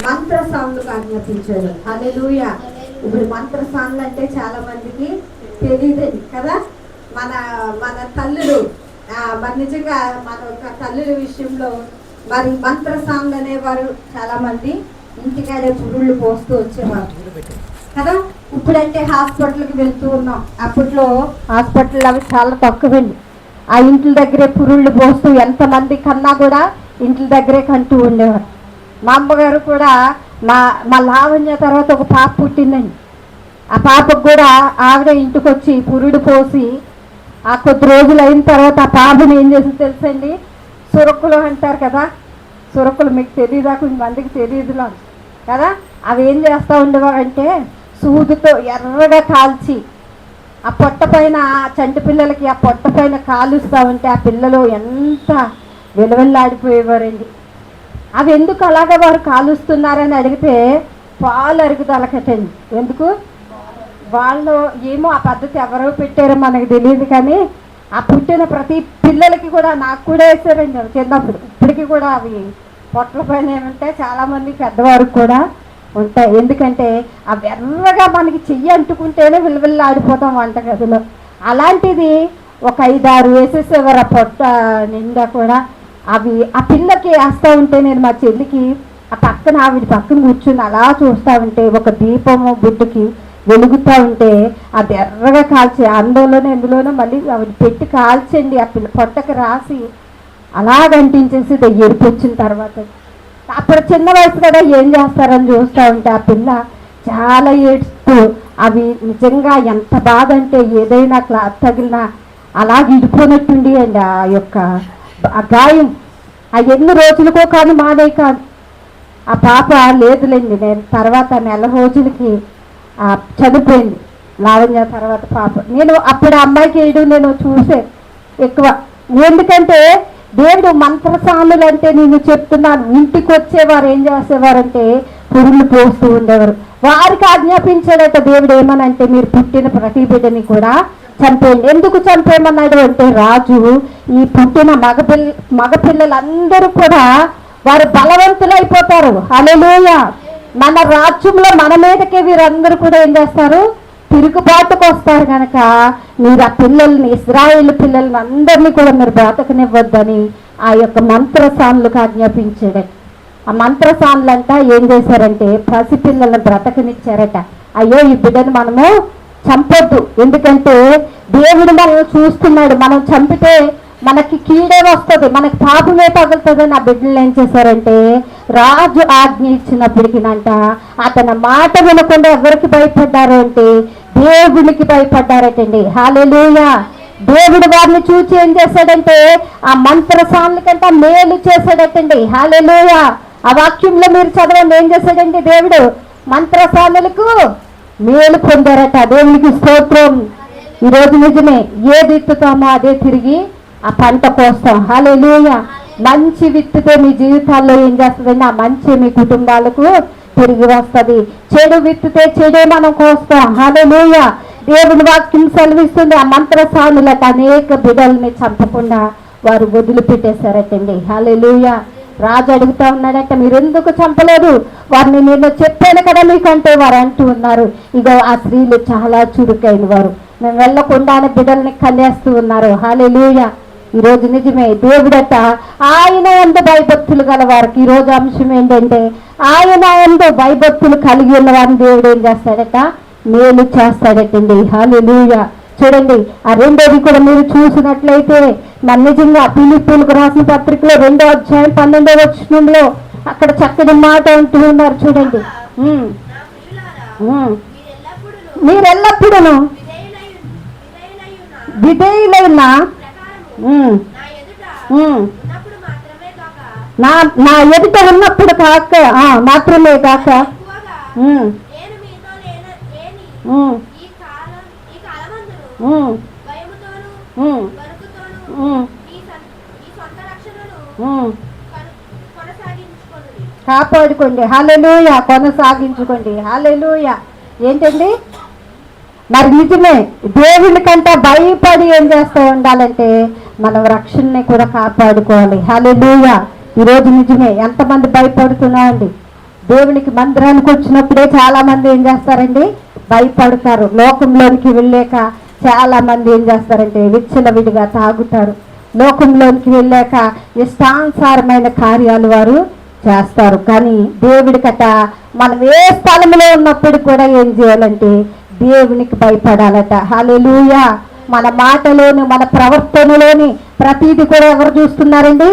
మంత్రసానులకు ఆజ్ఞాపించాడు. హల్లెలూయా. ఇప్పుడు మంత్రసానులు అంటే చాలా మందికి తెలియదండి కదా. మన మన తల్లులు మరి నిజంగా మన యొక్క తల్లుల విషయంలో మరి మంత్రసానులు అనేవారు చాలా మంది ఇంటికాడే పురుళ్ళు పోస్తూ వచ్చేవారు కదా. ఇప్పుడంటే హాస్పిటల్కి వెళ్తూ ఉన్నాం. అప్పట్లో హాస్పిటల్ అవి చాలా తక్కువండి. ఆ ఇంటి దగ్గరే పురుళ్ళు పోస్తూ ఎంతమంది కన్నా కూడా ఇంటి దగ్గరే కంటూ ఉండేవారు. మా అమ్మగారు కూడా మా లావణ్య తర్వాత ఒక పాప పుట్టిందండి. ఆ పాపకు కూడా ఆవిడ ఇంటికి వచ్చి పురుడు పోసి ఆ కొద్ది రోజులు అయిన తర్వాత ఆ పాపను ఏం చేసి తెలుసండి, సురక్కులు అంటారు కదా. సురక్కులు మీకు తెలియదా, కొంతమందికి తెలియదులా కదా. అవి ఏం చేస్తూ ఉండేవారంటే సూదుతో ఎర్రగా కాల్చి ఆ పొట్ట పైన చంటి పిల్లలకి ఆ పొట్ట పైన కాలుస్తూ ఉంటే ఆ పిల్లలు ఎంత విలువెల్లాడిపోయేవారండి. అవి ఎందుకు అలాగే వారు కాలుస్తున్నారని అడిగితే పాలు అరుగుదలకటండి. ఎందుకు వాళ్ళు ఏమో ఆ పద్ధతి ఎవరో పెట్టారో మనకు తెలియదు, కానీ ఆ పుట్టిన ప్రతి పిల్లలకి కూడా, నాకు కూడా వేసారండి అవి చిన్నప్పుడు. ఇప్పటికీ కూడా అవి పొట్ల పైన ఏమంటే చాలామంది పెద్దవారికి కూడా ఉంటాయి. ఎందుకంటే అవి ఎర్రగా మనకి చెయ్యి అంటుకుంటేనే విలువెల్లాడిపోతాం వంటగదిలో. అలాంటిది ఒక 5-6 వేసేసేవారు ఆ పొట్ట నిండా కూడా. అవి ఆ పిల్లకి వేస్తూ ఉంటే నేను మా చెల్లికి ఆ పక్కన ఆవిడ పక్కన కూర్చుని అలా చూస్తూ ఉంటే ఒక దీపము బుడ్డుకి వెలుగుతూ ఉంటే అది ఎర్రగా కాల్చి అందులోనే ఎందులోనో మళ్ళీ ఆవిడ పెట్టి కాల్చండి ఆ పిల్ల పొట్టకి రాసి అలాగంటించేసి ఎరుపు వచ్చిన తర్వాత అప్పుడు చిన్న వయసు కదా ఏం చేస్తారని చూస్తూ ఉంటే ఆ పిల్ల చాలా ఏడుస్తూ, అవి నిజంగా ఎంత బాధ అంటే ఏదైనా క్లాత్ తగిలినా అలాగ ఇడిపోయినట్టుండి అండి ఆ యొక్క ఆ గాయం. ఆ ఎన్ని రోజులకో కానీ మాదే కాదు. ఆ పాప లేదులేండి, నేను తర్వాత నెల రోజులకి చనిపోయింది లావణ్య తర్వాత పాప. నేను అప్పుడు అమ్మాయికి వేయడం నేను చూసే ఎక్కువ. ఎందుకంటే దేవుడు మంత్రసానులు అంటే నేను చెప్తున్నాను, ఇంటికి వచ్చేవారు ఏం చేసేవారంటే పురుళ్ళు పోస్తూ ఉండేవారు. వారికి ఆజ్ఞాపించాడట దేవుడు ఏమనంటే మీరు పుట్టిన ప్రతి బిడ్డని కూడా చంపేయండి. ఎందుకు చంపేయమన్నాడు అంటే రాజు ఈ పుట్టిన మగపిల్లలందరూ కూడా వారు బలవంతులైపోతారు. హల్లెలూయా. మన రాజ్యంలో మన మీదకే వీరందరూ కూడా ఏం చేస్తారు, తిరుగుబాటుకు వస్తారు. కనుక మీరు ఆ పిల్లల్ని, ఇశ్రాయేలు పిల్లల్ని అందరినీ కూడా మీరు బ్రతకనివ్వద్దని ఆ యొక్క మంత్రసానులకు ఆజ్ఞాపించాడట. ఆ మంత్రసానులంట ఏం చేశారంటే పసిపిల్లల్ని బ్రతకనిచ్చారట. అయ్యో ఈ బిడ్డను మనము చంపొద్దు, ఎందుకంటే దేవుడు మనల్ని చూస్తున్నాడు, మనం చంపితే మనకి కీడే వస్తుంది, మనకి పాపమే తగులుతుందని ఆ బిడ్డలు ఏం చేశారంటే రాజు ఆజ్ఞ ఇచ్చినప్పటికినంట అతని మాట వినకుండా ఎవరికి భయపడ్డారు అంటే దేవునికి భయపడ్డారటండి. హల్లెలూయా. దేవుడు వారిని చూసి ఏం చేశాడంటే ఆ మంత్రసానుల కంటే మేలు చేశాడటండి. హల్లెలూయా. ఆ వాక్యంలో మీరు చదవండి, ఏం చేశాడండి దేవుడు మంత్రసానులకు మేలు పొందారట. దేవునికి స్తోత్రం. ఈరోజు నిజమే, ఏది విత్తుతామో అదే తిరిగి ఆ పంట కోస్తాం. హల్లెలూయా. మంచి విత్తితే మీ జీవితాల్లో ఏం చేస్తుందండి, ఆ మంచి మీ కుటుంబాలకు తిరిగి వస్తుంది. చెడు విత్తితే చెడే మనం కోస్తాం. హల్లెలూయా. దేవుని వాక్యం సెలవిస్తుంది ఆ మంత్రసానులట అనేక బిడ్డల్ని చంపకుండా వారు వదిలిపెట్టేశారటండి. హల్లెలూయా. రాజు అడుగుతా ఉన్నాడట మీరు ఎందుకు చంపలేదు వారిని, నేను చెప్పాను కదా మీకంటే వారు అంటూ ఉన్నారు ఇగో ఆ స్త్రీలు చాలా చురుకైన వారు, మేము వెళ్ళకుండానే బిడ్డల్ని కన్నేస్తూ ఉన్నారు. హల్లెలూయా. ఈరోజు నిజమే, దేవుడట ఆయన యందు భయభక్తులు గల వారికి ఈరోజు అంశం ఏంటంటే ఆయన యందు భయభక్తులు కలిగి ఉన్న వారిని దేవుడు ఏం చేస్తాడట, మేలు చేస్తాడటండి. హల్లెలూయా. చూడండి ఆ రెండోది కూడా మీరు చూసినట్లయితే నిజంగా ఫిలిప్పీయులకు రాసిన పత్రికలో 2వ అధ్యాయం 12వ వచనంలో అక్కడ చక్కటి మాట అంటూ ఉన్నారు. చూడండి, మీరెల్లప్పుడూ విధేయులైన నా ఎదుట ఉన్నప్పుడు కాక మాత్రమే కాక కాపాడుకోండి. హల్లెలూయా. కొనసాగించుకోండి. హల్లెలూయా. ఏంటండి మరి నిజమే, దేవుని కంటే భయపడి ఏం చేస్తూ ఉండాలంటే మనం రక్షణని కూడా కాపాడుకోవాలి. హల్లెలూయా. ఈరోజు నిజమే ఎంతమంది భయపడుతున్నామండి, దేవునికి మందిరానికి వచ్చినప్పుడే చాలా మంది ఏం చేస్తారండి, భయపడతారు. లోకంలోనికి వెళ్ళాక చాలా మంది ఏం చేస్తారంటే విచ్చలవిడిగా తాగుతారు. లోకంలోనికి వెళ్ళాక ఇష్టానుసారమైన కార్యాలు వారు చేస్తారు. కానీ దేవుడికట మనం ఏ స్థలంలో ఉన్నప్పుడు కూడా ఏం చేయాలంటే దేవునికి భయపడాలట. హల్లెలూయా. మన మాటలోని మన ప్రవర్తనలోని ప్రతిదీ కూడా ఎవరు చూస్తున్నారండి,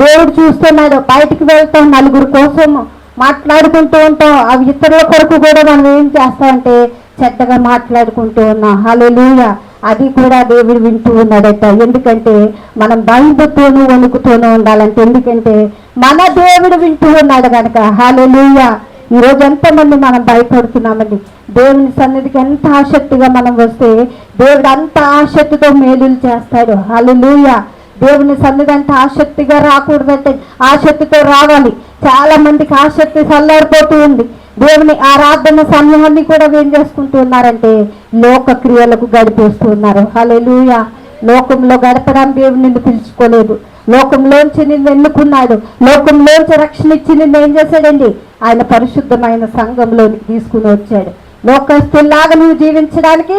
దేవుడు చూస్తున్నాడు. బయటికి వెళ్తాం, నలుగురు కోసం మాట్లాడుకుంటూ ఉంటాం. అవి ఇతరుల కొరకు కూడా మనం ఏం చేస్తామంటే చెడ్డగా మాట్లాడుకుంటూ ఉన్నాం. హల్లెలూయా. అది కూడా దేవుడు వింటూ ఉన్నాడట. ఎందుకంటే మనం భయముతోనూ వణుకుతూనూ ఉండాలంటే, ఎందుకంటే మన దేవుడు వింటూ ఉన్నాడు కనుక. హల్లెలూయా. ఈరోజు ఎంతమంది మనం భయపడుతున్నామండి. దేవుని సన్నిధికి ఎంత ఆసక్తిగా మనం వస్తే దేవుడు అంత ఆసక్తితో మేలులు చేస్తాడు. హల్లెలూయా. దేవుని సన్నిధి అంటే ఆసక్తిగా రాకూడదంటే ఆసక్తితో రావాలి. చాలా మందికి ఆసక్తి చల్లారిపోతూ ఉంది. దేవుని ఆరాధన సమయాన్ని కూడా ఏం చేసుకుంటూ ఉన్నారంటే లోక క్రియలకు గడిపేస్తూ ఉన్నారు. హల్లెలూయా. లోకంలో గడపడానికి దేవుడు నిన్ను పిలుచుకోలేదు. లోకంలోంచి నిన్ను ఎన్నుకున్నాడు. లోకంలోంచి రక్షణ ఇచ్చి నిన్ను ఏం చేశాడండి, ఆయన పరిశుద్ధమైన సంఘంలోనికి తీసుకుని వచ్చాడు. లోకస్తుల్లాగా నువ్వు జీవించడానికి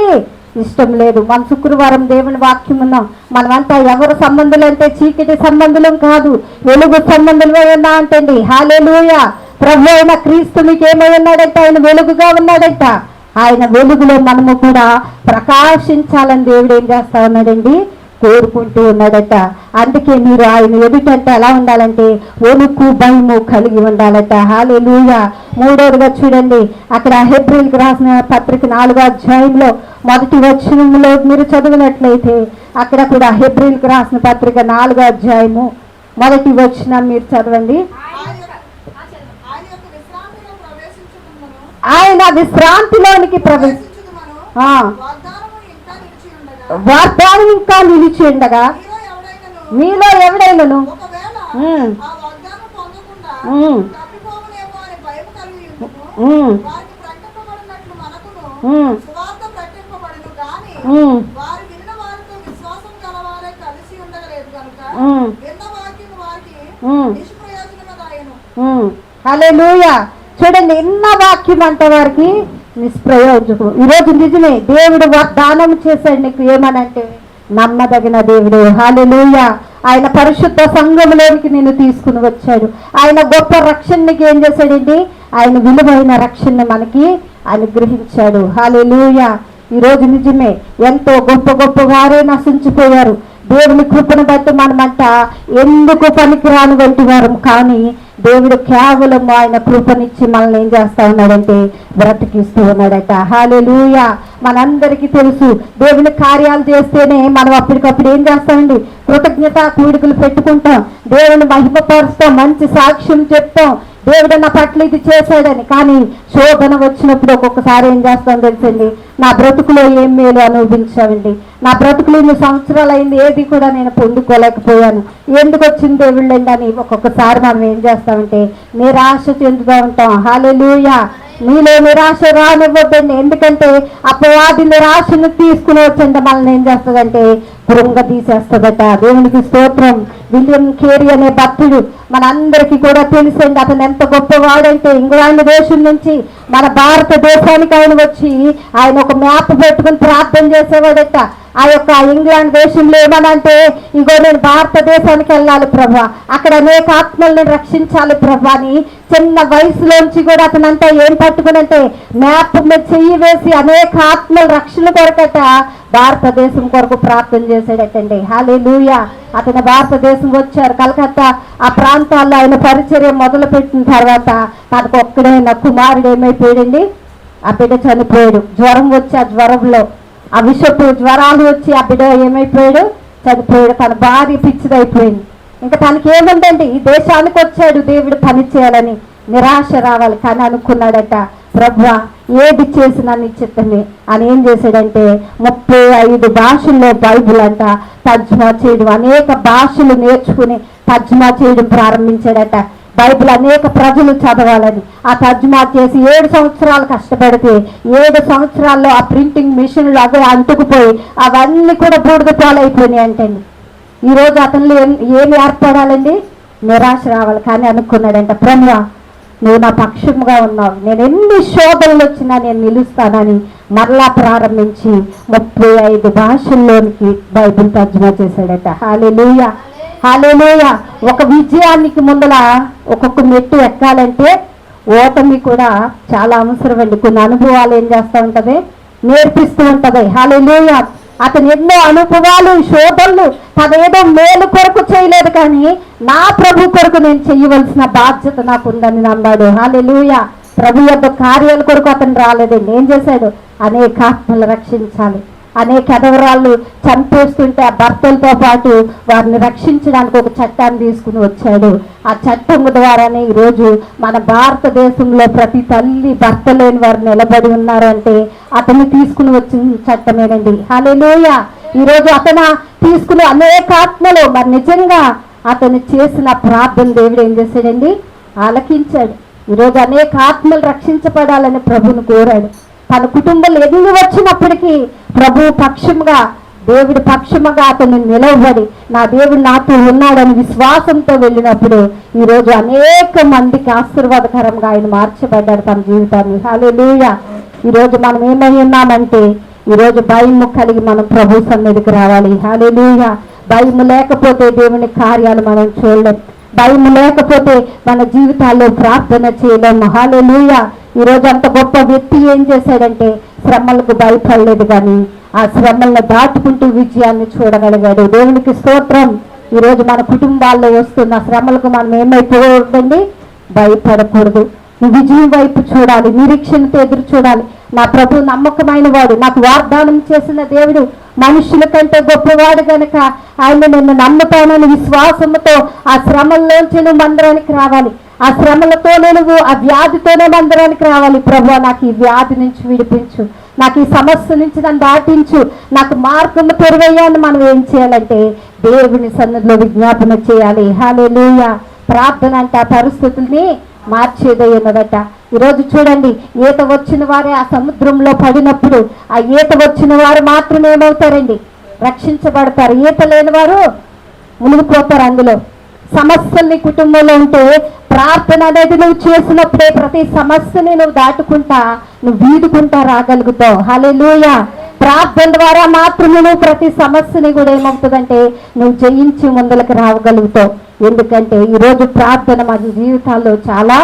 ఇష్టం లేదు. మన శుక్రవారం దేవుని వాక్యం ఉన్నాం. మనమంతా ఎవరు సంబంధులు అంటే చీకటి సంబంధులం కాదు, వెలుగు సంబంధులమే ఉన్నా అంటండి. హల్లెలూయా. ప్రభు అయిన క్రీస్తు మీకు ఏమై ఉన్నాడంటే ఆయన వెలుగుగా ఉన్నాడంట. ఆయన వెలుగులో మనము కూడా ప్రకాశించాలని దేవుడు ఏం చేస్తా ఉన్నాడండి, కోరుకుంటూ ఉన్నాడట. అందుకే మీరు ఆయన ఎదుటంటే ఎలా ఉండాలంటే వణుకు భయము కలిగి ఉండాలట. హల్లెలూయా. మూడోదిగా చూడండి, అక్కడ హెబ్రీయులకు రాసిన పత్రిక 4వ అధ్యాయంలో 1వ వచనంలో మీరు చదివినట్లయితే అక్కడ కూడా హెబ్రీయులకు రాసిన పత్రిక 4వ అధ్యాయము 1వ వచనం మీరు చదవండి. ఆయన విశ్రాంతిలోనికి వాగ్దానం ఇంకా నిలిచి ఉండగా మీలో ఎవడైనను హల్లెలూయా. చూడండి, ఎన్న వాక్యం అంటే వారికి నిష్ప్రయోజకం. ఈరోజు నిజమే దేవుడు వాగ్దానం చేశాడు నీకు ఏమనంటే నమ్మదగిన దేవుడు. హల్లెలూయా. ఆయన పరిశుద్ధ సంఘంలోనికి నిన్ను తీసుకుని వచ్చాడు. ఆయన గొప్ప రక్షణకి ఏం చేశాడండి, ఆయన విలువైన రక్షణ మనకి అనుగ్రహించాడు. హల్లెలూయా. ఈరోజు నిజమే ఎంతో గొప్ప గొప్ప వారే నశించిపోయారు. దేవుని కృపను బట్టి మనమంట ఎందుకు పనికిరాని వంటి వారం, కానీ దేవుడు కేవలం ఆయన కృపనిచ్చి మనల్ని ఏం చేస్తా ఉన్నాడంటే బ్రతికిస్తూ ఉన్నాడట. హల్లెలూయా. మనందరికీ తెలుసు దేవుని కార్యాలు చేస్తేనే మనం అప్పటికప్పుడు ఏం చేస్తామండి, కృతజ్ఞత కూడికలు పెట్టుకుంటాం, దేవుని మహిమపరుస్తాం, మంచి సాక్ష్యం చెప్తాం, దేవుడు నా పట్ల ఇది చేశాడని. కానీ శోధన వచ్చినప్పుడు ఒక్కొక్కసారి ఏం చేస్తాం తెలుసండి, నా బ్రతుకులో ఏం మేలు అనుభవించామండి, నా బ్రతుకులు 2 సంవత్సరాలు అయింది, ఏది కూడా నేను పొందుకోలేకపోయాను, ఎందుకు వచ్చింది దేవుళ్ళండి అని ఒక్కొక్కసారి మనం ఏం చేస్తామంటే నిరాశ చెందుతూ ఉంటాం. హల్లెలూయా. నీలో నిరాశ రానివ్వద్దండి. ఎందుకంటే అపవాది నిరాశను తీసుకుని వచ్చండి మనల్ని ఏం చేస్తుందంటే కృంగ తీసేస్తుందట. దేవునికి స్తోత్రం. విలియం కేరీ అనే భక్తుడు మనందరికీ కూడా తెలుసండి. అతను ఎంత గొప్పవాడంటే ఇంగ్లాండ్ దేశం నుంచి మన భారతదేశానికి ఆయన వచ్చి ఆయన ఒక మ్యాప్ పెట్టుకుని ప్రార్థన చేసేవాడట. ఆ యొక్క ఇంగ్లాండ్ దేశంలో ఏమనంటే ఇగో నేను భారతదేశానికి వెళ్ళాలి ప్రభా, అక్కడ అనేక ఆత్మల్ని రక్షించాలి ప్రభా అని చిన్న వయసులోంచి కూడా అతనంతా ఏం పట్టుకుని అంటే మ్యాప్ మీద చెయ్యి వేసి అనేక ఆత్మల రక్షణ కొరకట భారతదేశం కొరకు ప్రార్థన చేశాడటండి. హల్లెలూయా. అతను భారతదేశం వచ్చారు, కలకత్తా ఆ ప్రాంతాల్లో ఆయన పరిచర్య మొదలు పెట్టిన తర్వాత తనకు ఒక్కడైన కుమారుడు ఏమైపోయాడండి, ఆ బిడ్డ చనిపోయాడు. జ్వరం వచ్చి ఆ జ్వరంలో ఆ విషపు జ్వరాలు వచ్చి ఆ బిడ్డ ఏమైపోయాడు, చనిపోయాడు. తన భార్య పిచ్చిదైపోయింది. ఇంకా తనకి ఏముందండి, ఈ దేశానికి వచ్చాడు దేవుడు పని చేయాలని, నిరాశ రావాలి. కానీ అనుకున్నాడట ప్రభువా ఏది చేసినా నీ చిత్తమే అని. ఏం చేశాడంటే 35 భాషల్లో బైబుల్ అంట తర్జుమా చేయడం, అనేక భాషలు నేర్చుకుని తర్జుమా చేయడం ప్రారంభించాడట. బైబిల్ అనేక ప్రజలు చదవాలని ఆ తర్జుమా చేసి 7 సంవత్సరాలు కష్టపడితే 7 సంవత్సరాల్లో ఆ ప్రింటింగ్ మిషన్లు అవి అంటుకుపోయి అవన్నీ కూడా బూడిద పాలైపోయినాయి అంటండి. ఈరోజు అతనిలో ఏమి ఏర్పడాలండి, నిరాశ రావాలి. కానీ అనుకున్నాడంట ప్రభువా నువ్వు నా పక్షముగా ఉన్నావు, నేను ఎన్ని శోధనలు వచ్చినా నేను నిలుస్తానని మరలా ప్రారంభించి 35 భాషల్లోనికి బైబిల్ తర్జుమా చేశాడట. హల్లెలూయా, హల్లెలూయా. ఒక విజయానికి ముందల ఒక్కొక్క మెట్టు ఎక్కాలంటే ఓటమి కూడా చాలా అవసరం అండి. కొన్ని అనుభవాలు ఏం చేస్తూ ఉంటుంది, నేర్పిస్తూ ఉంటుంది. హల్లెలూయా. అతను ఎన్నో అనుభవాలు, శోధనలు, తనేదో మేలు కొరకు చేయలేదు, కానీ నా ప్రభు కొరకు నేను చేయవలసిన బాధ్యత నాకు ఉందని నమ్మాడు. హల్లెలూయా. ప్రభు యొక్క కార్యాల కొరకు అతను రాలేదండి. ఏం చేశాడు, అనేక ఆత్మలు రక్షించాలి. అనేక ఎదవరాళ్ళు చంపేస్తుంటే ఆ భర్తలతో పాటు వారిని రక్షించడానికి ఒక చట్టాన్ని తీసుకుని వచ్చాడు. ఆ చట్టం ద్వారానే ఈరోజు మన భారతదేశంలో ప్రతి తల్లి భర్త లేని వారు నిలబడి ఉన్నారంటే అతను తీసుకుని వచ్చిన చట్టమేనండి. హల్లెలూయా. ఈరోజు అతను తీసుకుని అనేక ఆత్మలు, మరి నిజంగా అతను చేసిన ప్రార్థన దేవుడు ఏం చేశాడండి, ఆలకించాడు. ఈరోజు అనేక ఆత్మలు రక్షించబడాలని ప్రభువును కోరాడు. తన కుటుంబంలో ఎన్ని వచ్చినప్పటికీ ప్రభు పక్షముగా, దేవుడి పక్షముగా అతను నిలవబడి నా దేవుడు నాతో ఉన్నాడని విశ్వాసంతో వెళ్ళినప్పుడు ఈరోజు అనేక మందికి ఆశీర్వాదకరంగా ఆయన మార్చబడ్డాడు తన జీవితాన్ని. హల్లెలూయా. ఈరోజు మనం ఏమై ఉన్నామంటే ఈరోజు భయము కలిగి మనం ప్రభు సన్నిధికి రావాలి. హల్లెలూయా. భయము లేకపోతే దేవుని కార్యాలు మనం చూడలేం. భయము లేకపోతే మన జీవితాల్లో ప్రార్థన చేయలేము. హల్లెలూయా. ఈరోజు అంత గొప్ప వ్యక్తి ఏం చేశాడంటే శ్రమలకు భయపడలేదు, కానీ ఆ శ్రమలను దాటుకుంటూ విజయాన్ని చూడగలిగాడు. దేవునికి స్తోత్రం. ఈరోజు మన కుటుంబాల్లో వస్తున్న శ్రమలకు మనం ఏమైపోకూడదండి, భయపడకూడదు. విజయం వైపు చూడాలి, నిరీక్షణతో ఎదురు చూడాలి. నా ప్రభు నమ్మకమైన వాడు, నాకు వాగ్దానం చేసిన దేవుడు మనుషుల కంటే గొప్పవాడు కనుక ఆయన నిన్ను నమ్ముతానని విశ్వాసంతో ఆ శ్రమల్లోంచి నువ్వు మందిరానికి రావాలి. ఆ శ్రమలతోనే నువ్వు ఆ వ్యాధితోనే మందిరానికి రావాలి. ప్రభు నాకు ఈ వ్యాధి నుంచి విడిపించు, నాకు ఈ సమస్య నుంచి నన్ను దాటించు, నాకు మార్గము తెరవేయాలని మనం ఏం చేయాలంటే దేవుని సన్నిధిలో విజ్ఞాపన చేయాలి. హల్లెలూయా. ప్రార్థన అంటే ఆ పరిస్థితుల్ని మార్చేదై ఉన్నదట. ఈరోజు చూడండి, ఈత వచ్చిన వారే ఆ సముద్రంలో పడినప్పుడు ఆ ఈత వచ్చిన వారు మాత్రమే ఏమవుతారండి, రక్షించబడతారు. ఈత లేని వారు మునిగిపోతారు. అందులో సమస్యల్ని కుటుంబంలో ఉంటే ప్రార్థన అనేది నువ్వు చేసినప్పుడే ప్రతి సమస్యని నువ్వు దాటుకుంటా, నువ్వు వీదుకుంటా రాగలుగుతావు. హల్లెలూయా. ప్రార్థన ద్వారా మాత్రమే నువ్వు ప్రతి సమస్యని కూడా ఏమవుతుందంటే నువ్వు జయించి ముందలకు రాగలుగుతావు. ఎందుకంటే ఈరోజు ప్రార్థన మన జీవితాల్లో చాలా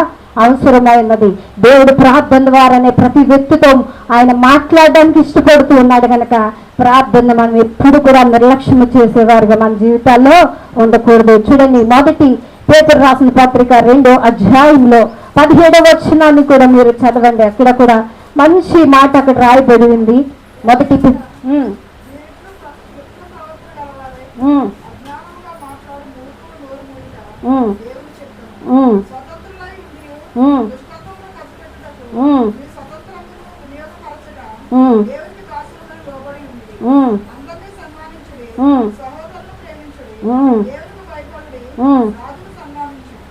అవసరమైనది. దేవుడు ప్రార్థన ద్వారానే ప్రతి వ్యక్తితో ఆయన మాట్లాడడానికి ఇష్టపడుతూ ఉన్నాడు కనుక ప్రార్థన మనం ఎప్పుడు కూడా నిర్లక్ష్యం చేసేవారుగా మన జీవితాల్లో ఉండకూడదు. చూడండి, మొదటి పేతురు రాసిన పత్రిక 2వ అధ్యాయంలో 17వ వచనాన్ని కూడా మీరు చదవండి. అక్కడ కూడా మంచి మాట అక్కడ రాయబడి ఉంది. మొదటి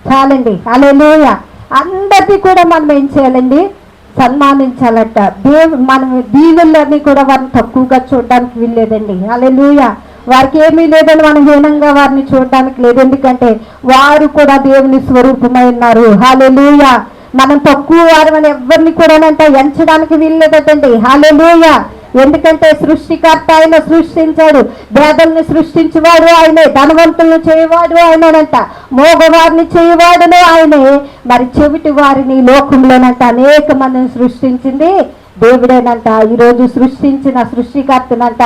చాలండి. హల్లెలూయా. అందరికీ కూడా మనం ఏం చేయాలండి, సన్మానించాలట. మనం దీవులన్నీ కూడా వారిని తక్కువగా చూడడానికి వీల్లేదండి. హల్లెలూయా. వారికి ఏమీ లేదని మనం హీనంగా వారిని చూడడానికి లేదు. ఎందుకంటే వారు కూడా దేవుని స్వరూపమై ఉన్నారు. హల్లెలూయా. మనం తక్కువ వారమని ఎవరిని కూడా ఎంచడానికి వీల్లేదండి. హల్లెలూయా. ఎందుకంటే సృష్టికర్త ఆయన సృష్టించాడు, పేదల్ని సృష్టించేవాడు ఆయనే, ధనవంతులను చేయవాడు ఆయనేనంట, మోగవారిని చేయవాడును ఆయనే, మరి చెవిటి వారిని లోకంలోనంట అనేక మందిని సృష్టించింది దేవుడేనంట. ఈరోజు సృష్టించిన సృష్టికర్తనంట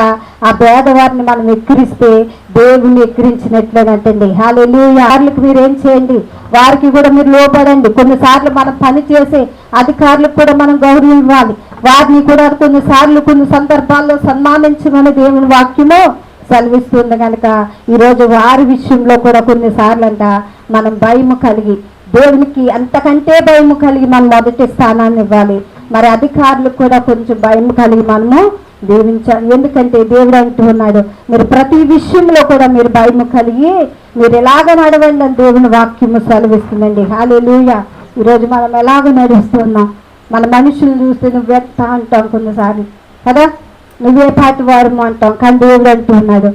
ఆ పేదవారిని మనం ఎక్కిరిస్తే దేవుణ్ణి ఎక్కిరించినట్లేనంటండి. హల్లెలూయా. వారికి మీరు ఏం చేయండి, వారికి కూడా మీరు లోపడండి. కొన్నిసార్లు మనం పని చేసే అధికారులకు కూడా మనం గౌరవం ఇవ్వాలి. వారిని కూడా కొన్నిసార్లు కొన్ని సందర్భాల్లో సన్మానించమని దేవుని వాక్యము సెలవిస్తుంది కనుక ఈరోజు వారి విషయంలో కూడా కొన్నిసార్లు అంట మనం భయము కలిగి, దేవునికి అంతకంటే భయము కలిగి మనం మొదటి స్థానాన్ని ఇవ్వాలి. మరి అధికారులకు కూడా కొంచెం భయం కలిగి మనము దీవించాలి. ఎందుకంటే దేవుడు అంటూ ఉన్నాడు, మీరు ప్రతి విషయంలో కూడా మీరు భయం కలిగి మీరు ఎలాగ నడవండి అని దేవుని వాక్యము సెలవిస్తుందండి. హల్లెలూయా. ఈరోజు మనం ఎలాగ నడుస్తున్నాం, మన మనుషులను చూస్తే నువ్వెంత అంటాం కొన్నిసార్లు కదా, నువ్వే పాటి వారము అంటాం. కానీ దేవుడు అంటూ ఉన్నాడు,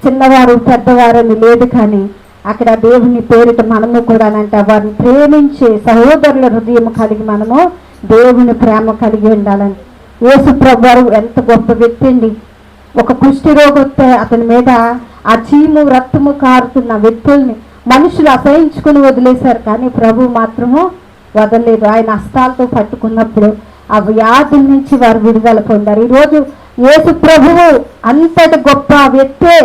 చిన్నవారు పెద్దవారు అని లేదు, కానీ అక్కడ దేవుని పేరిట మనము కూడా వారిని ప్రేమించే సహోదరుల హృదయం కలిగి మనము దేవుని ప్రేమ కలిగి ఉండాలని. యేసు ప్రభువారు ఎంత గొప్ప వ్యక్తి అండి. ఒక కుష్టి రోగం వస్తే అతని మీద ఆ చీము రక్తము కారుతున్న వ్యక్తుల్ని మనుషులు అసహించుకుని వదిలేశారు, కానీ ప్రభు మాత్రము వదలలేదు. ఆయన హస్తాలతో పట్టుకున్నప్పుడు ఆ వ్యాధుల నుంచి వారు విడుదల పొందారు. ఈరోజు యేసు ప్రభువు అంతటి గొప్ప వ్యక్తే,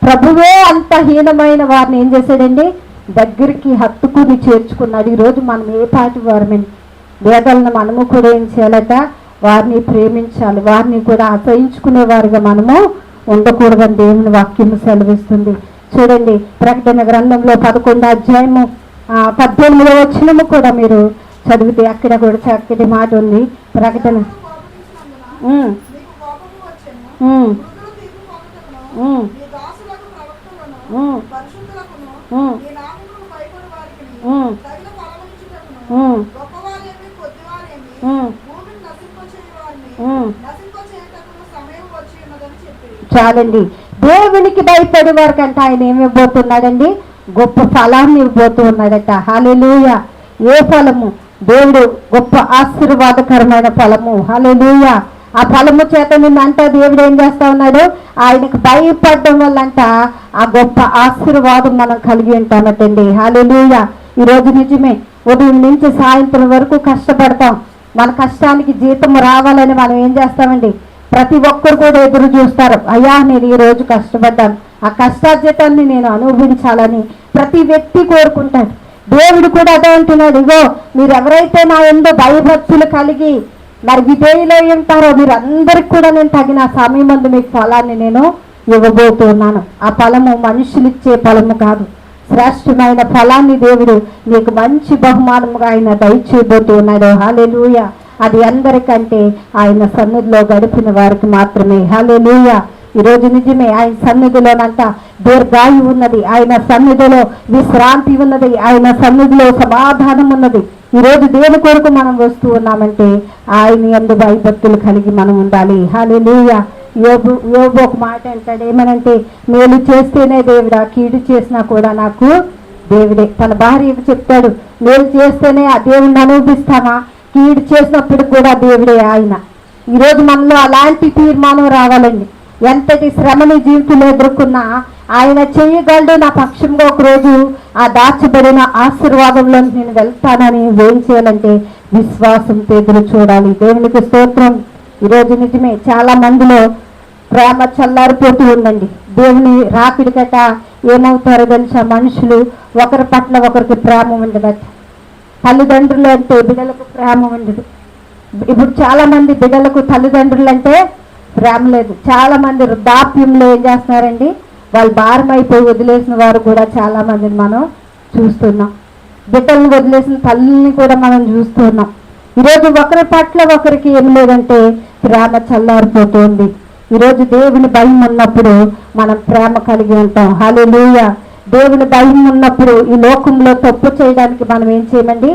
ప్రభువే అంత హీనమైన వారిని ఏం చేశాడండి, దగ్గరికి హత్తుకుని చేర్చుకున్నాడు. ఈరోజు మనం ఏ పాటి వారమని వేదాలను మనము కూడా ఏం చేయాలట, వారిని ప్రేమించాలి, వారిని కూడా అసహించుకునేవారుగా మనము ఉండకూడదని దేవుని వాక్యము సెలవిస్తుంది. చూడండి, ప్రకటన గ్రంథంలో 11వ అధ్యాయము 18వ వచనము కూడా మీరు చదివితే అక్కడ కూడా చక్కటి మాట ఉంది. ప్రకటన చాలండి. దేవునికి భయపడే వారికంటే ఆయన ఏమివ్వబోతున్నాడండి, గొప్ప ఫలాన్ని ఇవ్వబోతూ ఉన్నాడట. హల్లెలూయా. ఏ ఫలము? దేవుడు గొప్ప ఆశీర్వాదకరమైన ఫలము. హల్లెలూయా. ఆ ఫలము చేత నిన్నంట దేవుడు ఏం చేస్తా ఉన్నాడు, ఆయనకు భయపడడం వల్లంట ఆ గొప్ప ఆశీర్వాదం మనం కలిగి ఉంటామటండి. హల్లెలూయా. ఈరోజు నిజమే, ఉదయం నుంచి సాయంత్రం వరకు కష్టపడతాం. మన కష్టానికి జీతం రావాలని మనం ఏం చేస్తామండి, ప్రతి ఒక్కరు కూడా ఎదురు చూస్తారు. అయ్యా నేను ఈరోజు కష్టపడ్డాను, ఆ కష్టార్జితాన్ని నేను అనుభవించాలని ప్రతి వ్యక్తి కోరుకుంటాడు. దేవుడు కూడా అదే అంటున్నాడు, ఇగో మీరు ఎవరైతే నా యందు భయభక్తులు కలిగి మరి విధేయులై ఉంటారో మీరందరికి కూడా నేను తగిన సమయమందు మీకు ఫలాన్ని నేను ఇవ్వబోతున్నాను. ఆ ఫలము మనుషులు ఇచ్చే ఫలము కాదు, శ్రేష్టమైన ఫలాన్ని దేవుడు నీకు మంచి బహుమానముగా ఆయన దయచేయబోతున్నాడు. హల్లెలూయా. అది అందరికంటే ఆయన సన్నిధిలో గడిపిన వారికి మాత్రమే. హల్లెలూయా. ఈరోజు నిజమే, ఆయన సన్నిధిలోనంట దీర్ఘాయు ఉన్నది, ఆయన సన్నిధిలో విశ్రాంతి ఉన్నది, ఆయన సన్నిధిలో సమాధానం ఉన్నది. ఈరోజు దేని కొరకు మనం వస్తూ ఉన్నామంటే ఆయన యందు భయభక్తులు కలిగి మనం ఉండాలి. హల్లెలూయా. యోబు ఒక మాట అంటాడు, ఏమనంటే మేలు చేస్తేనే దేవుడా, కీడు చేసినా కూడా నాకు దేవుడే. తన భార్యకు చెప్తాడు, మేలు చేస్తేనే ఆ దేవుడిని అనుభవిస్తామా, కీడు చేసినప్పుడు కూడా దేవుడే ఆయన. ఈరోజు మనలో అలాంటి తీర్మానం రావాలండి. ఎంతటి శ్రమని జీవితంలో ఎదుర్కొన్నా ఆయన చేయగలడు నా పక్షంగా ఒకరోజు ఆ దాచబడిన ఆశీర్వాదంలో నేను వెళ్తానని ఏం చేయాలంటే విశ్వాసంతో ఎదురు చూడాలి. దేవునికి స్తోత్రం. ఈరోజు నిజమే, చాలా మందిలో ప్రేమ చల్లారిపోతూ ఉందండి. దేవుని రాపిడి గట ఏమవుతారో తెలుసా, మనుషులు ఒకరి పట్ల ఒకరికి ప్రేమ ఉండదట. తల్లిదండ్రులు అంటే బిడ్డలకు ప్రేమ ఉండదు. ఇప్పుడు చాలా మంది బిడ్డలకు తల్లిదండ్రులు అంటే ప్రేమ లేదు. చాలా మంది వృద్ధాప్యంలో ఏం చేస్తున్నారండి, వాళ్ళు భారం అయిపోయి వదిలేసిన వారు కూడా చాలా మందిని మనం చూస్తున్నాం. బిడ్డలను వదిలేసిన తల్లిని కూడా మనం చూస్తున్నాం. ఈరోజు ఒకరి పట్ల ఒకరికి ఏం లేదంటే ప్రేమ చల్లారిపోతుంది. ఈరోజు దేవుని భయం ఉన్నప్పుడు మనం ప్రేమ కలిగి ఉంటాం. హల్లెలూయా. దేవుని భయం ఉన్నప్పుడు ఈ లోకంలో తప్పు చేయడానికి మనం ఏం చేయమండి,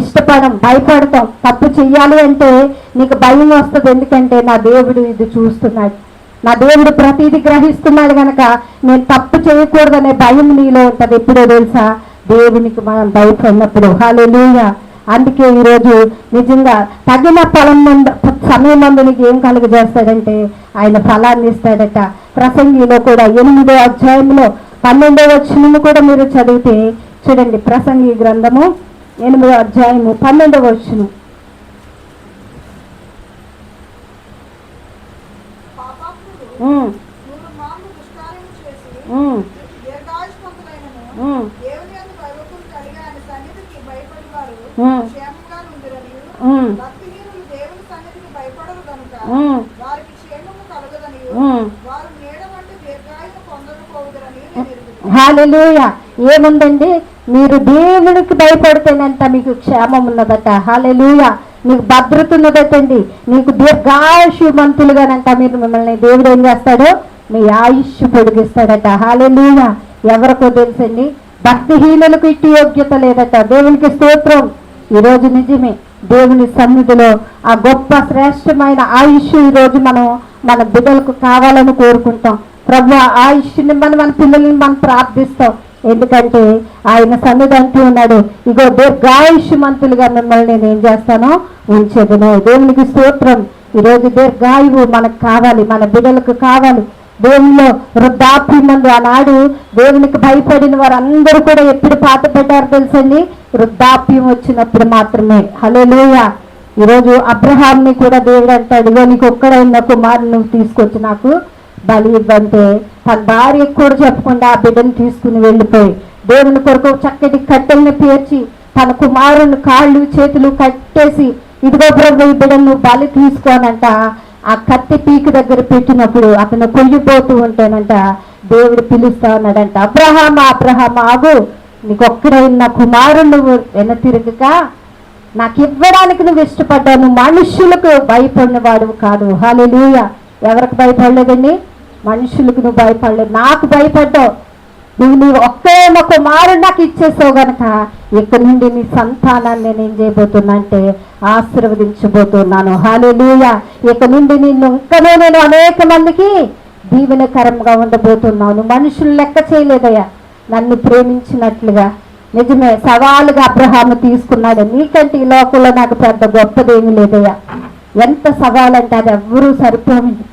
ఇష్టపడం, భయపడతాం. తప్పు చెయ్యాలి అంటే నీకు భయం వస్తుంది, ఎందుకంటే నా దేవుడు ఇది చూస్తున్నాడు, నా దేవుడు ప్రతిదీ గ్రహిస్తున్నాడు కనుక నేను తప్పు చేయకూడదనే భయం నీలో ఉంటుంది. ఎప్పుడో తెలుసా, దేవునికి మనం భయపడినప్పుడు. హల్లెలూయా. అందుకే ఈరోజు నిజంగా తగిన ఫలం సమయం మందు నీకు ఏం కలుగజేస్తాడంటే ఆయన ఫలాన్ని ఇస్తాడట. ప్రసంగిలో కూడా 8వ అధ్యాయంలో 12వ వచనము కూడా మీరు చదివితే చూడండి. ప్రసంగి గ్రంథము 8వ అధ్యాయము 12వ వచనం. హల్లెలూయా. ఏముందండి, మీరు దేవునికి భయపడితేనంట మీకు క్షేమం ఉన్నదట. హల్లెలూయా. నీకు భద్రత ఉన్నదటండి, నీకు దీర్ఘాయుష్మంతులుగానంట మీరు మిమ్మల్ని దేవుడు ఏం చేస్తాడు, మీ ఆయుష్ పొడిగిస్తాడట. హల్లెలూయా. ఎవరికో తెలుసండి, భక్తిహీనులకు ఇట్టి యోగ్యత లేదట. దేవునికి స్తోత్రం. ఈరోజు నిజమే, దేవుని సన్నిధిలో ఆ గొప్ప శ్రేష్టమైన ఆయుష్ ఈరోజు మనం మన బిడ్డలకు కావాలని కోరుకుంటాం. ప్రభు ఆయుష్ని మన పిల్లల్ని మనం ప్రార్థిస్తాం. ఎందుకంటే ఆయన సన్నిధి అంటూ ఉన్నాడు, ఇగో దీర్ఘాయుష్మంతులుగా మిమ్మల్ని నేను ఏం చేస్తానో ఉంచేదను. దేవునికి స్తోత్రం. ఈరోజు దీర్ఘాయువు మనకు కావాలి, మన బిడ్డలకు కావాలి. దేవునిలో వృద్ధాప్యం మందు ఆనాడు దేవునికి భయపడిన వారు అందరూ కూడా ఎప్పుడు పాత పెట్టారు తెలుసండి? వృద్ధాప్యం వచ్చినప్పుడు మాత్రమే. హల్లెలూయా. ఈరోజు అబ్రహాంని కూడా దేవుడు అంటాడు, ఇగో నీకు ఒక్కడైన కుమారుని నువ్వు తీసుకొచ్చి నాకు బలి ఇవ్వంటే తన భార్యకు కూడా చెప్పకుండా ఆ బిడ్డను తీసుకుని వెళ్ళిపోయి దేవుని కొరకు చక్కటి కట్టెల్ని పేర్చి తన కుమారుని కాళ్ళు చేతులు కట్టేసి, ఇదిగో ప్రభు ఈ బిడ్డను నువ్వు బలి తీసుకోనంట ఆ కత్తి పీకు దగ్గర పెట్టినప్పుడు అతను కొయ్యిపోతూ ఉంటేనంట దేవుడు పిలుస్తా ఉన్నాడంట, అబ్రహామా అబ్రహామా ఆగు, నీకు ఒక్కడైన కుమారుడు నువ్వు వెనతిరగక నాకు ఇవ్వడానికి నువ్వు ఇష్టపడ్డావు, నువ్వు మనుషులకు భయపడిన వాడు కాదు. హల్లెలూయా. ఎవరికి భయపడలేదండి? మనుషులకు నువ్వు భయపడలేదు, నాకు భయపడ్డావు. నువ్వు ఒక్కడైన కుమారుడు నాకు ఇచ్చేసావు గనక ఇక్కడ నుండి నీ సంతానాన్ని నేను ఏం చేయబోతున్నా అంటే ఆశీర్వదించబోతున్నాను. హల్లెలూయా. ఇక నుండి ఇంకనూ నేను అనేక మందికి దీవెనకరంగా ఉండబోతున్నాను. మనుషులు లెక్క చేయలేదయ్యా నన్ను ప్రేమించినట్లుగా. నిజమే, సవాలుగా అబ్రహాము తీసుకున్నాడు. నీకంటే ఈ లోకంలో నాకు పెద్ద గొప్పదేమీ లేదయ్యా. ఎంత సవాలంటే అది ఎవ్వరూ సరిపోయింది.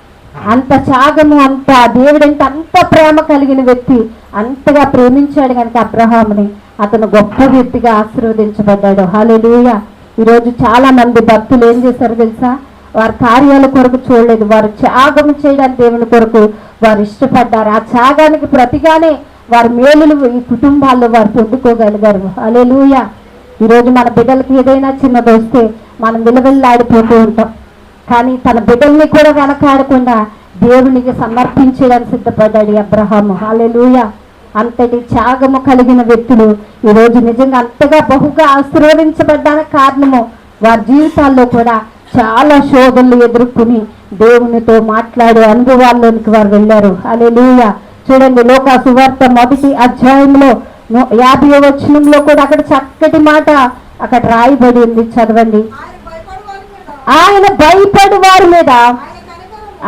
అంత త్యాగము, అంత దేవుడంటే అంత ప్రేమ కలిగిన వ్యక్తి అంతగా ప్రేమించాడు కనుక అబ్రహాముని అతను గొప్ప వ్యక్తిగా ఆశీర్వదించబడ్డాడు. హల్లెలూయా. ఈరోజు చాలా మంది భక్తులు ఏం చేశారు తెలుసా? వారి కార్యాల కొరకు చూడలేదు, వారు త్యాగం చేయడానికి దేవుని కొరకు వారు ఇష్టపడ్డారు. ఆ త్యాగానికి ప్రతిగానే వారి మేలులు ఈ కుటుంబాల్లో వారు పొందుకోగలిగారు. హల్లెలూయా. ఈరోజు మన బిడ్డలకి ఏదైనా చిన్నది వస్తే మనం విలువెల్లాడిపోతూ ఉంటాం, కానీ తన బిడ్డల్ని కూడా వెనకాడకుండా దేవునికి సమర్పించడానికి సిద్ధపడ్డాడు అబ్రహాము. హల్లెలూయా. అంతటి త్యాగము కలిగిన వ్యక్తులు ఈరోజు నిజంగా అంతగా బహుగా ఆశీర్వదించబడ్డానికి కారణము వారి జీవితాల్లో కూడా చాలా శోధనలు ఎదుర్కొని దేవునితో మాట్లాడే అనుభవాల్లోనికి వారు వెళ్ళారు. హల్లెలూయా. చూడండి, లోకా సువార్త 1వ అధ్యాయంలో 50వ వచనంలో కూడా అక్కడ చక్కటి మాట అక్కడ రాయబడి ఉంది, చదవండి. ఆయన భయపడు వారి మీద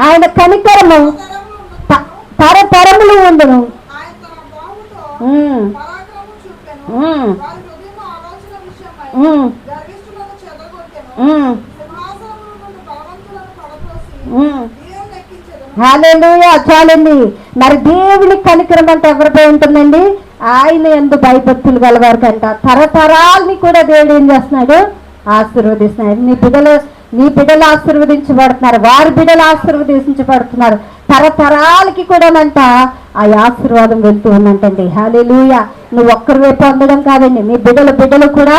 ఆయన కనికరము తరతరములు ఉండును. హల్లెలూయా. చాలండి. మరి దేవుని కనికరం అంటే ఎవరిపై ఉంటుందండి? ఆయన యందు భయభక్తులు గలవారు కంట తరతరాల్ని కూడా దేవుడు ఏం చేస్తున్నాడు? ఆశీర్వదిస్తున్నాడు. నీ బిడ్డలు ఆశీర్వదించబడుతున్నారు, వారి బిడ్డలు ఆశీర్వదించబడుతున్నారు. తరతరాలకి కూడానంట ఆ ఆశీర్వాదం వెళ్తూ ఉందంటండి. హల్లెలూయా. నువ్వు ఒక్కరి వైపు పొందడం కాదండి, నీ బిడ్డలు కూడా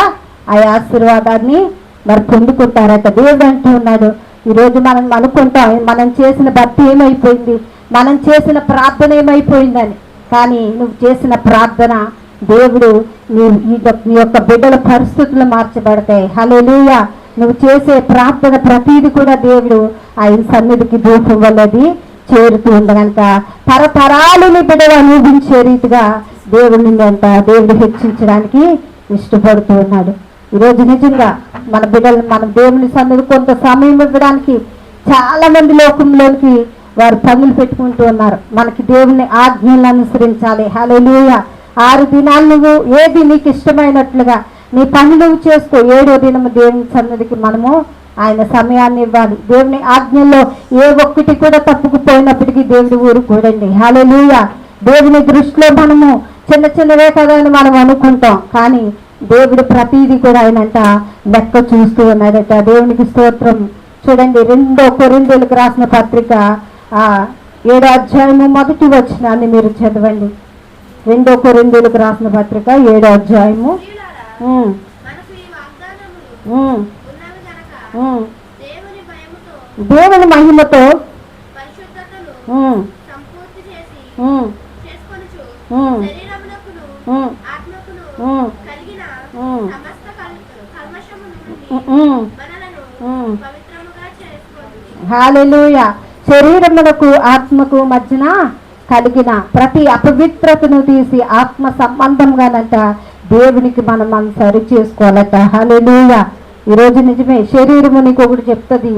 ఆ ఆశీర్వాదాన్ని మరి పొందుకుంటారట. దేవుడు అంటూ ఉన్నాడు. ఈరోజు మనం అనుకుంటాం మనం చేసిన భక్తి ఏమైపోయింది, మనం చేసిన ప్రార్థన ఏమైపోయిందని. కానీ నువ్వు చేసిన ప్రార్థన దేవుడు నీ యొక్క బిడ్డల పరిస్థితులు మార్చబడతాయి. హల్లెలూయా. నువ్వు చేసే ప్రార్థన ప్రతీది కూడా దేవుడు ఆయన సన్నిధికి ధూపం వల్లది చేరుతూ ఉంది కనుక తరతరాలు నీ బిడ్డలు అనుభవించే రీతిగా దేవుడిని దేవుడు హెచ్చించడానికి ఇష్టపడుతూ ఉన్నాడు. ఈరోజు నిజంగా మన బిడ్డలు మనం దేవుని సన్నిధి కొంత సమయం ఇవ్వడానికి చాలా మంది లోకంలోకి వారు పనులు పెట్టుకుంటూ ఉన్నారు. మనకి దేవుని ఆజ్ఞలను అనుసరించాలి. హల్లెలూయా. 6 దినాలు నువ్వు ఏది నీకు ఇష్టమైనట్లుగా నీ పని నువ్వు చేసుకో. 7వ దినము దేవుని సన్నిధికి మనము ఆయన సమయాన్ని ఇవ్వాలి. దేవుని ఆజ్ఞల్లో ఏ ఒక్కటి కూడా తప్పుకుపోయినప్పటికీ దేవుడి ఊరుకోడండి. హల్లెలూయా. దేవుని దృష్టిలో మనము చిన్నవే కదా అని మనం అనుకుంటాం, కానీ దేవుడు ప్రతీది కూడా ఆయనంట లెక్క చూస్తూ ఉన్నాడట. దేవునికి స్తోత్రం. చూడండి, 2 కొరింథీయులకు రాసిన పత్రిక 7వ అధ్యాయము 1వ వచనాన్ని మీరు చదవండి. 2 కొరింథీయులకు రాసిన పత్రిక 7వ అధ్యాయము. దేవుని మహిమతో హల్లెలూయా. శరీరమునకు ఆత్మకు మధ్యన కలిగిన ప్రతి అపవిత్రతను తీసి ఆత్మ సంబంధంగానంట దేవునికి మనం సరి చేసుకోవాలట. హల్లెలూయా. ఈరోజు నిజమే, శరీరము నీకు ఒకటి చెప్తుంది,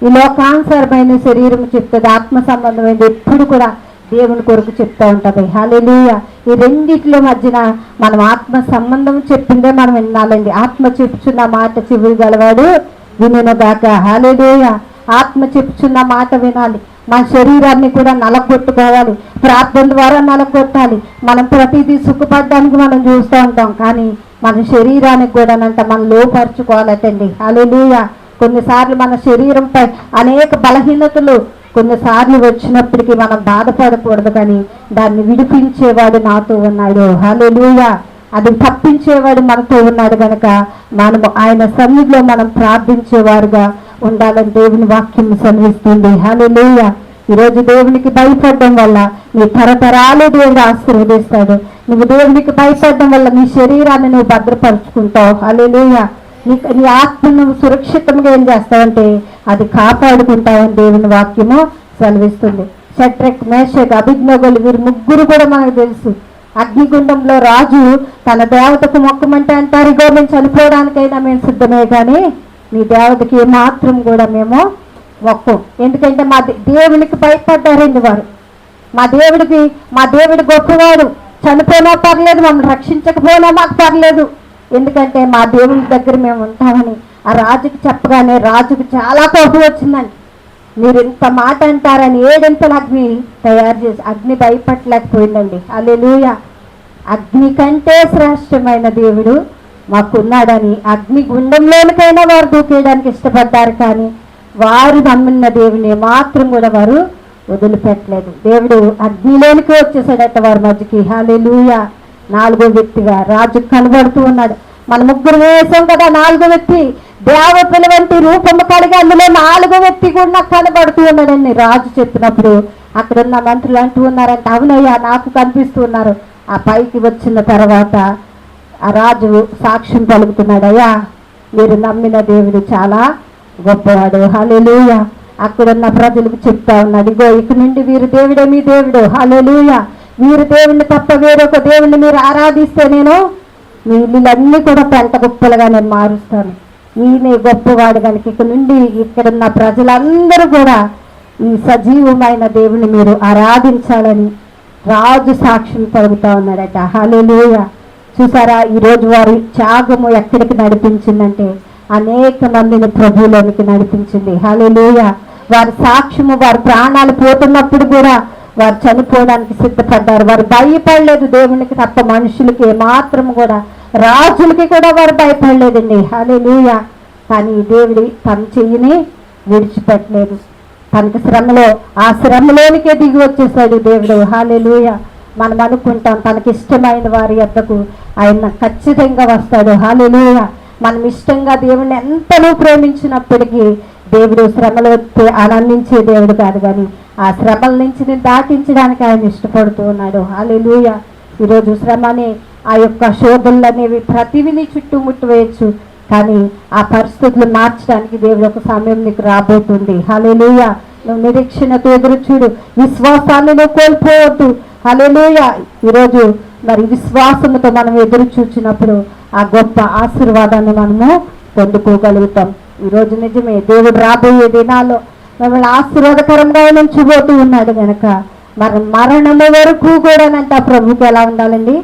ఈ లోకానుసారమైన శరీరం చెప్తుంది, ఆత్మ సంబంధమైనది ఎప్పుడు కూడా దేవుని కొరకు చెప్తూ ఉంటుంది. హల్లెలూయా. ఈ రెండిట్లో మధ్యన మనం ఆత్మ సంబంధం చెప్పిందే మనం వినాలండి. ఆత్మ చెప్పుచున్న మాట చెవి గలవాడు వినుగాక. హల్లెలూయా. ఆత్మ చెప్పుచున్న మాట వినాలి. మన శరీరాన్ని కూడా నలగొట్టుకోవాలి, ప్రార్థన ద్వారా నలగొట్టాలి. మనం ప్రతిదీ సుఖపడడానికి మనం చూస్తూ ఉంటాం, కానీ మన శరీరానికి కూడా మనం లోపరుచుకోవాలటండి. హల్లెలూయా. కొన్నిసార్లు మన శరీరంపై అనేక బలహీనతలు కొన్నిసార్లు వచ్చినప్పటికీ మనం బాధపడకూడదు, కానీ దాన్ని విడిపించేవాడు నాతో ఉన్నాడు. హల్లెలూయా. అది తప్పించేవాడు మనతో ఉన్నాడు కనుక మనము ఆయన సన్నిధిలో మనం ప్రార్థించేవారుగా ఉండాలని దేవుని వాక్యం సెలవిస్తుంది. హల్లెలూయా. ఈరోజు దేవునికి భయపడడం వల్ల నీ తరతరాలు దేవుడు ఆశీర్వదిస్తాడు. నువ్వు దేవునికి భయపడడం వల్ల నీ శరీరాన్ని నువ్వు భద్రపరుచుకుంటావు. హల్లెలూయా. నీ ఆత్మను నువ్వు సురక్షితంగా ఏం చేస్తావంటే అది కాపాడుకుంటావని దేవుని వాక్యము సెలవిస్తుంది. షడ్రక్, మేషక్, అబేద్నెగోలు వీరు ముగ్గురు కూడా మనకు తెలుసు. అగ్నిగుండంలో రాజు తన దేవతకు మొక్కమంటే అంటారు, ఇగో మేము చనిపోవడానికైనా మేము సిద్ధమే, కానీ నీ దేవతకి ఏమాత్రం కూడా మేము మొక్కం. ఎందుకంటే మా దేవునికి భయపడ్డారండి వారు. మా దేవుడు గొప్పవాడు, చనిపోయినా పర్లేదు, మమ్మల్ని రక్షించకపోయినా మాకు పర్లేదు, ఎందుకంటే మా దేవుని దగ్గర మేము ఉంటామని ఆ రాజుకి చెప్పగానే రాజుకు చాలా కోపం వచ్చిందండి. మీరు ఇంత మాట అంటారని 7 ఇంతల అగ్ని తయారు చేసి అగ్ని భయపడలేకపోయిందండి. హల్లెలూయా. అగ్ని కంటే శ్రేష్టమైన దేవుడు మాకున్నాడని అగ్ని గుండంలోనికైనా వారు దూకేయడానికి ఇష్టపడ్డారు, కానీ వారు నమ్మిన దేవుని మాత్రం కూడా వారు వదిలిపెట్టలేదు. దేవుడు అగ్నిలోనికి వచ్చేసాడట వారి మధ్యకి. హల్లెలూయా. 4వ వ్యక్తిగా రాజు కనబడుతూ ఉన్నాడు. మన ముగ్గురు వేసాం కదా, 4వ వ్యక్తి దేవతల వంటి రూపము కలిగి అందులో 4వ వ్యక్తి కూడా నాకు కనబడుతూ ఉన్నాడని రాజు చెప్పినప్పుడు అక్కడున్న మంత్రులు అంటూ ఉన్నారంటే, అవునయ్యా నాకు కనిపిస్తూ ఉన్నారు. ఆ పైకి వచ్చిన తర్వాత ఆ రాజు సాక్ష్యం పలుకుతున్నాడు, అయ్యా మీరు నమ్మిన దేవుడు చాలా గొప్పవాడు. హల్లెలూయా. అక్కడున్న ప్రజలకు చెప్తా ఉన్నాడు, ఇగో ఇక నుండి వీరు దేవుడే మీ దేవుడు. హల్లెలూయా. వీరు దేవుణ్ణి తప్ప వేరొక దేవుణ్ణి మీరు ఆరాధిస్తే నేను మీ ఇల్లులన్నీ కూడా పెంట గుప్పలుగా నేను మారుస్తాను. ఈయనే గొప్పవాడు కనుక ఇక నుండి ఇక్కడున్న ప్రజలందరూ కూడా ఈ సజీవమైన దేవుని మీరు ఆరాధించాలని రాజు సాక్ష్యం పలుకుతా ఉన్నాడట. హల్లెలూయా. చూసారా, ఈరోజు వారి త్యాగము ఎక్కడికి నడిపించిందంటే అనేక మందిని ప్రభువులోనికి నడిపించింది. హల్లెలూయా. వారి సాక్ష్యము, వారి ప్రాణాలు పోతున్నప్పుడు కూడా వారు చనిపోవడానికి సిద్ధపడ్డారు. వారు భయపడలేదు దేవునికి తప్ప మనుషులకి ఏమాత్రం కూడా, రాజులకి కూడా వారు భయపడలేదండి. హల్లెలూయా. కానీ దేవుడి తన చెయ్యిని విడిచిపెట్టలేదు. తనకి శ్రమలో ఆ శ్రమలోనికే దిగి వచ్చేసాడు దేవుడు. హల్లెలూయా. మనం అనుకుంటాం తనకి ఇష్టమైన వారి యొద్దకు ఆయన ఖచ్చితంగా వస్తాడు. హల్లెలూయా. మనం ఇష్టంగా దేవుడిని ఎంతనూ ప్రేమించినప్పటికీ దేవుడు శ్రమలో ఆనందించే దేవుడు కాదు, కానీ ఆ శ్రమల నుంచి దాటించడానికి ఆయన ఇష్టపడుతూ ఉన్నాడు. హల్లెలూయా. ఈరోజు శ్రమని ఆ యొక్క శోధనలు అనేవి ప్రతివిని చుట్టుముట్టు వేయచ్చు, కానీ ఆ పరిస్థితులు మార్చడానికి దేవుడు ఒక సమయం నీకు రాబోతుంది. హల్లెలూయా. నువ్వు నిరీక్షణతో ఎదురు చూడు, విశ్వాసాన్ని నువ్వు కోల్పోవద్దు. హల్లెలూయా. ఈరోజు మరి విశ్వాసంతో మనం ఎదురు చూచినప్పుడు ఆ గొప్ప ఆశీర్వాదాన్ని మనము పొందుకోగలుగుతాం. ఈరోజు నిజమే దేవుడు రాబోయే దినాల్లో మిమ్మల్ని ఆశీర్వాదకరంగా నుంచిపోతూ ఉన్నాడు కనుక మరణము వరకు కూడానంట ప్రభుకి ఎలా ఉండాలండి,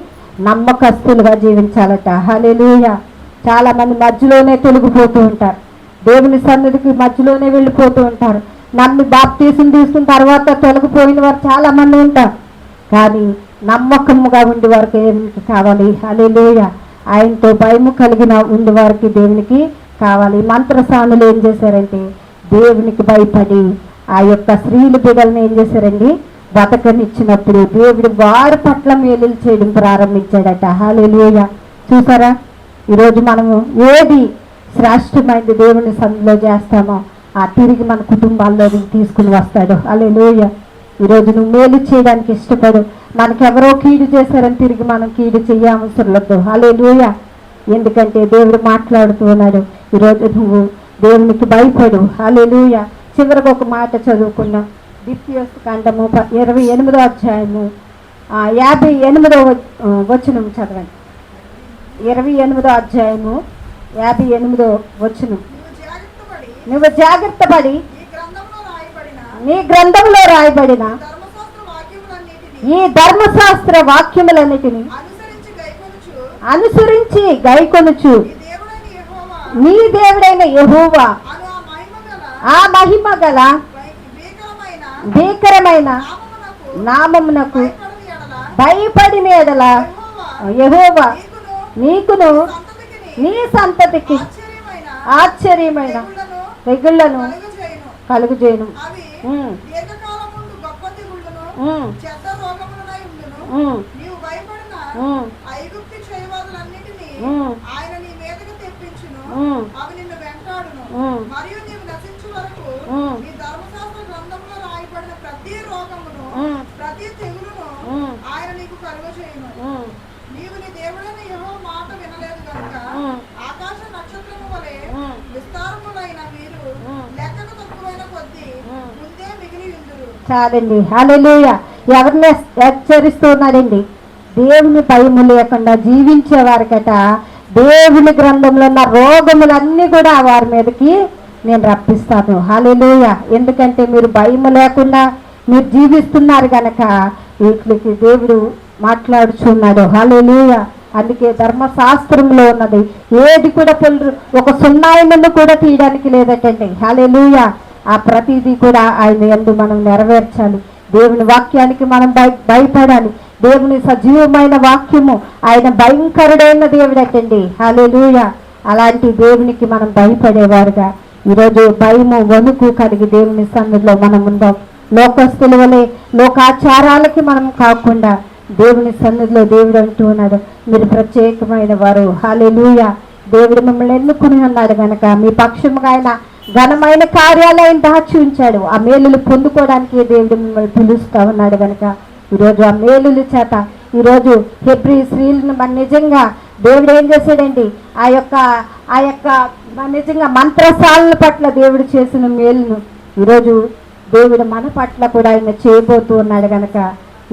నమ్మకస్తులుగా జీవించాలట. హల్లెలూయా. చాలా మంది మధ్యలోనే తొలగిపోతూ ఉంటారు, దేవుని సన్నిధికి మధ్యలోనే వెళ్ళిపోతూ ఉంటారు. నమ్మి బాప్తీసం తీసుకున్న తర్వాత తొలగిపోయిన వారు చాలా మంది ఉంటారు, కానీ నమ్మకముగా ఉండే వారికి దేవునికి కావాలి. హల్లెలూయా. ఆయనతో భయము కలిగిన ఉండే వారికి దేవునికి కావాలి. మంత్రసానులు ఏం చేశారంటే దేవునికి భయపడి ఆ యొక్క స్త్రీలు బిడ్డలను ఏం చేశారండి, బతకనిచ్చినప్పుడు దేవుడు వారి పట్ల మేలులు చేయడం ప్రారంభించాడట. హల్లెలూయా. చూసారా, ఈరోజు మనము ఏది శ్రేష్టమైనది దేవుని సన్నిధిలో చేస్తామో ఆ తిరిగి మన కుటుంబాల్లోకి తీసుకుని వస్తాడు. హల్లెలూయా. ఈరోజు నువ్వు మేలు చేయడానికి ఇష్టపడు. మనకెవరో కీడు చేశారని తిరిగి మనం కీడు చేయవసరం లేదు. హల్లెలూయా. ఎందుకంటే దేవుడు మాట్లాడుతూ ఉన్నాడు. ఈరోజు నువ్వు దేవునికి భయపడు. హల్లెలూయా. చివరికి ఒక మాట చదువుకున్నాం. ద్వితీయోపదేశ కాండము 28వ అధ్యాయము 58వ వచనం చదవండి. 28వ అధ్యాయము 58వ వచనం. నువ్వు జాగ్రత్త పడి నీ గ్రంథంలో రాయబడిన ఈ ధర్మశాస్త్ర వాక్యములన్నిటిని అనుసరించి గైకొనుచు నీ దేవుడైన యెహోవా ఆ మహిమ గల భీకరమైన నామమునకు భయపడిన ఎడల యెహోవా నీకును నీ సంతతికి ఆశ్చర్యమైన తెగుళ్లను కలుగుచేయును. నీవు నీ దేవుడైన యెహోవా మాట వినలేదు కనుక ఆకాశ నక్షత్రము వలె విస్తారములైన మీరు లెక్కకు తక్కువైన కొద్దీ ముందే మిగిలి ఉందురు. చాలండి. హల్లెలూయా. ఎవరిని హెచ్చరిస్తున్నాడండి? దేవుని భయము లేకుండా జీవించే వారికట దేవుని గ్రంథంలో ఉన్న రోగములన్నీ కూడా వారి మీదకి నేను రప్పిస్తాను. హల్లెలూయా. ఎందుకంటే మీరు భయము లేకుండా మీరు జీవిస్తున్నారు కనుక వీటికి దేవుడు మాట్లాడుచున్నాడు. హల్లెలూయా. అందుకే ధర్మశాస్త్రంలో ఉన్నది ఏది కూడా ఒక సున్నాయినను కూడా తీయడానికి లేదటండి. హల్లెలూయా. ఆ ప్రతిదీ కూడా ఆయన యందు మనం నెరవేర్చాలి. దేవుని వాక్యానికి మనం భయపడాలి. దేవుని సజీవమైన వాక్యము ఆయన భయంకరుడైన దేవుడటండి. హల్లెలూయా. అలాంటి దేవునికి మనం భయపడేవారుగా ఈరోజు భయము వణుకు కలిగి దేవుని సన్నిధిలో మనం ఉందాం. లోకస్తుల వలె లోకాచారాలకి మనం కాకుండా దేవుని సన్నిధిలో దేవుడు అంటూ ఉన్నాడు, మీరు ప్రత్యేకమైన వారు. హల్లెలూయా. దేవుడు మిమ్మల్ని ఎన్నుకుని ఉన్నాడు కనుక మీ పక్షముగా ఆయన ఘనమైన కార్యాలు ఆయన దాచి ఉంచాడు. ఆ మేలులు పొందుకోవడానికి దేవుడు మిమ్మల్ని పిలుస్తూ ఉన్నాడు కనుక ఈరోజు ఆ మేలుల చేత ఈరోజు హెబ్రీ స్త్రీలను మన నిజంగా దేవుడు ఏం చేశాడండి? ఆ యొక్క నిజంగా మంత్రశాలల పట్ల దేవుడు చేసిన మేలును ఈరోజు దేవుడు మన పట్ల కూడా ఆయన చేయబోతూ ఉన్నాడు కనుక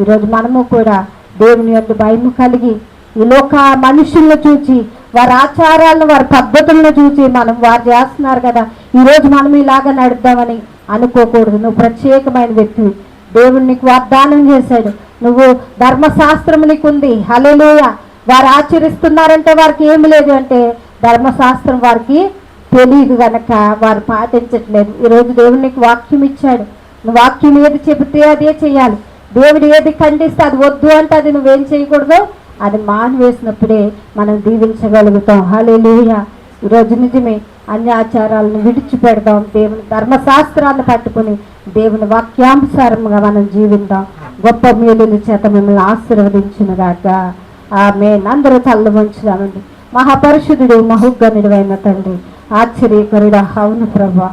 ఈరోజు మనము కూడా దేవుని యొక్క భయము కలిగి ఈ లోక మనుషులను చూచి వారి ఆచారాలను వారి పద్ధతులను చూసి మనం వారు చేస్తున్నారు కదా ఈరోజు మనం ఇలాగ నడుద్దామని అనుకోకూడదు. నువ్వు ప్రత్యేకమైన వ్యక్తి. దేవుడు నీకు వాగ్దానం చేశాడు. నువ్వు ధర్మశాస్త్రం నీకు ఉంది. హల్లెలూయా. వారు ఆచరిస్తున్నారంటే వారికి ఏమి లేదు అంటే ధర్మశాస్త్రం వారికి తెలియదు కనుక వారు పాటించట్లేదు. ఈరోజు దేవుడు నీకు వాక్యం ఇచ్చాడు. నువ్వు వాక్యం ఏది చెబితే అదే చేయాలి. దేవుడు ఏది ఖండిస్తే అది వద్దు అంటే అది నువ్వేం చేయకూడదు, అది మానివేసినప్పుడే మనం దీవించగలుగుతాం. హల్లెలూయా. ఈరోజు నిజమే అన్యాచారాలను విడిచిపెడదాం. దేవుని ధర్మశాస్త్రాన్ని పట్టుకుని దేవుని వాక్యానుసారంగా మనం జీవిద్దాం. గొప్ప మేలుల చేత మిమ్మల్ని ఆశీర్వదించునుగాక. ఆమేన్. అందరూ తల్ల వంచుదామండి. మహాపరిశుద్ధుడు మహోన్నతుడైన తండ్రి, ఆశ్చర్యకరుడా, అవును ప్రభువా,